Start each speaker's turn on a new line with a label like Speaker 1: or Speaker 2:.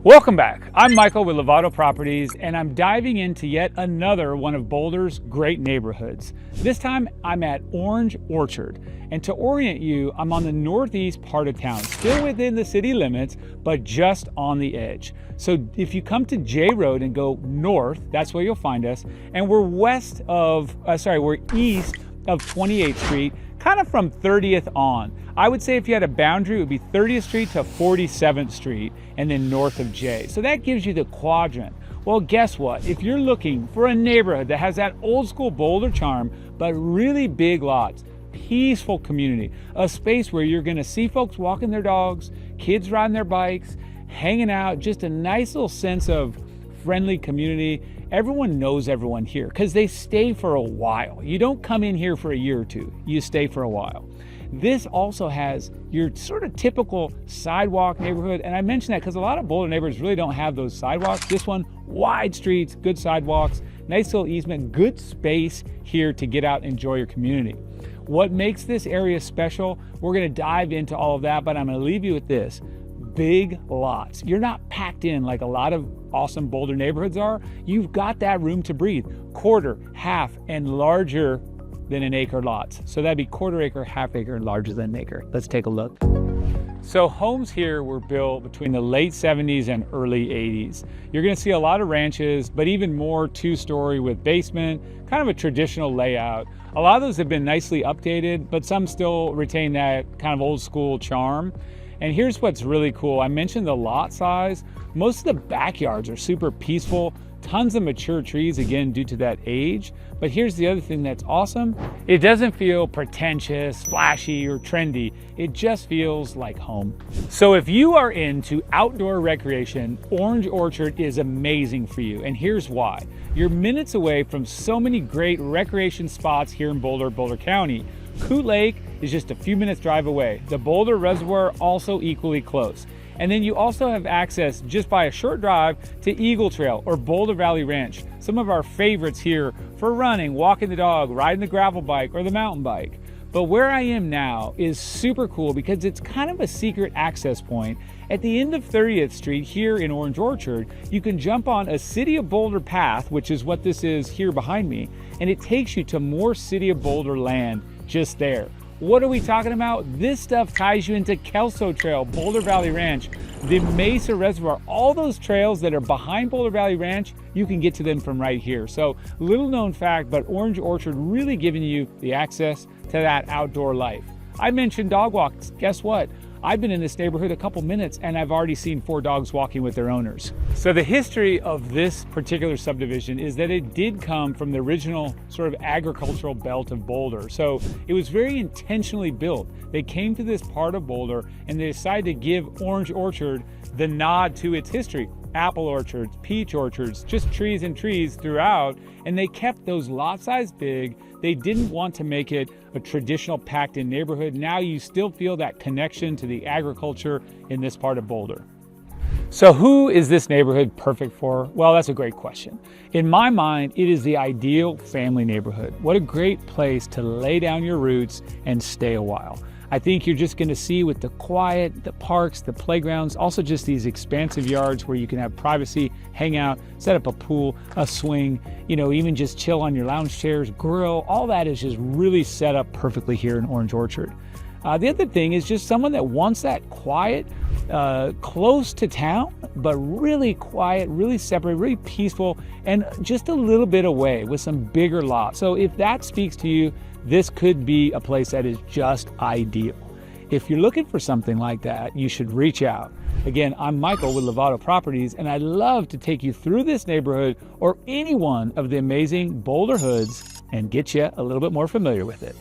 Speaker 1: Welcome back. I'm Michael with Lovato Properties, and I'm diving into yet another one of Boulder's great neighborhoods. This time I'm at Orange Orchard, and to orient you, I'm on the northeast part of town, still within the city limits, but just on the edge. So if you come to J Road and go north, that's where you'll find us, and we're we're east of 28th Street, kind of from 30th on. I would say if you had a boundary, it would be 30th Street to 47th Street and then north of J. So that gives you the quadrant. Well, guess what? If you're looking for a neighborhood that has that old school Boulder charm, but really big lots, peaceful community, a space where you're gonna see folks walking their dogs, kids riding their bikes, hanging out, just a nice little sense of friendly community. Everyone knows everyone here because they stay for a while. You don't come in here for a year or two, you stay for a while. This also has your sort of typical sidewalk neighborhood, and I mention that because a lot of Boulder neighborhoods really don't have those sidewalks. This one, wide streets, good sidewalks, nice little easement, good space here to get out and enjoy your community. What makes this area special, we're gonna dive into all of that, but I'm gonna leave you with this. Big lots. You're not packed in like a lot of awesome Boulder neighborhoods are. You've got that room to breathe. Quarter, half, and larger than an acre lots. So that'd be quarter acre, half acre, and larger than an acre. Let's take a look. So homes here were built between the late 70s and early 80s. You're gonna see a lot of ranches, but even more two-story with basement, kind of a traditional layout. A lot of those have been nicely updated, but some still retain that kind of old school charm. And here's what's really cool. I mentioned the lot size. Most of the backyards are super peaceful, tons of mature trees, again, due to that age. But here's the other thing that's awesome. It doesn't feel pretentious, flashy, or trendy. It just feels like home. So if you are into outdoor recreation, Orange Orchard is amazing for you. And here's why. You're minutes away from so many great recreation spots here in Boulder County. Coot Lake is just a few minutes drive away. The Boulder Reservoir also equally close. And then you also have access just by a short drive to Eagle Trail or Boulder Valley Ranch, some of our favorites here for running, walking the dog, riding the gravel bike or the mountain bike. But where I am now is super cool because it's kind of a secret access point. At the end of 30th Street here in Orange Orchard, you can jump on a City of Boulder path, which is what this is here behind me, and it takes you to more City of Boulder land just there. What are we talking about? This stuff ties you into Kelso Trail, Boulder Valley Ranch, the Mesa Reservoir, all those trails that are behind Boulder Valley Ranch, you can get to them from right here. So little known fact, but Orange Orchard really giving you the access to that outdoor life. I mentioned dog walks. Guess what? I've been in this neighborhood a couple minutes and I've already seen 4 dogs walking with their owners. So the history of this particular subdivision is that it did come from the original sort of agricultural belt of Boulder. So it was very intentionally built. They came to this part of Boulder and they decided to give Orange Orchard the nod to its history. Apple orchards, peach orchards, just trees and trees throughout, and they kept those lot size big. They didn't want to make it a traditional packed in neighborhood. Now you still feel that connection to the agriculture in this part of Boulder. So who is this neighborhood perfect for? Well, that's a great question. In my mind, it is the ideal family neighborhood. What a great place to lay down your roots and stay a while. I think you're just gonna see with the quiet, the parks, the playgrounds, also just these expansive yards where you can have privacy, hang out, set up a pool, a swing, even just chill on your lounge chairs, grill, all that is just really set up perfectly here in Orange Orchard. The other thing is just someone that wants that quiet, close to town, but really quiet, really separate, really peaceful, and just a little bit away with some bigger lots. So if that speaks to you, this could be a place that is just ideal. If you're looking for something like that, you should reach out. Again, I'm Michael with Lovato Properties, and I'd love to take you through this neighborhood or any one of the amazing Boulder hoods and get you a little bit more familiar with it.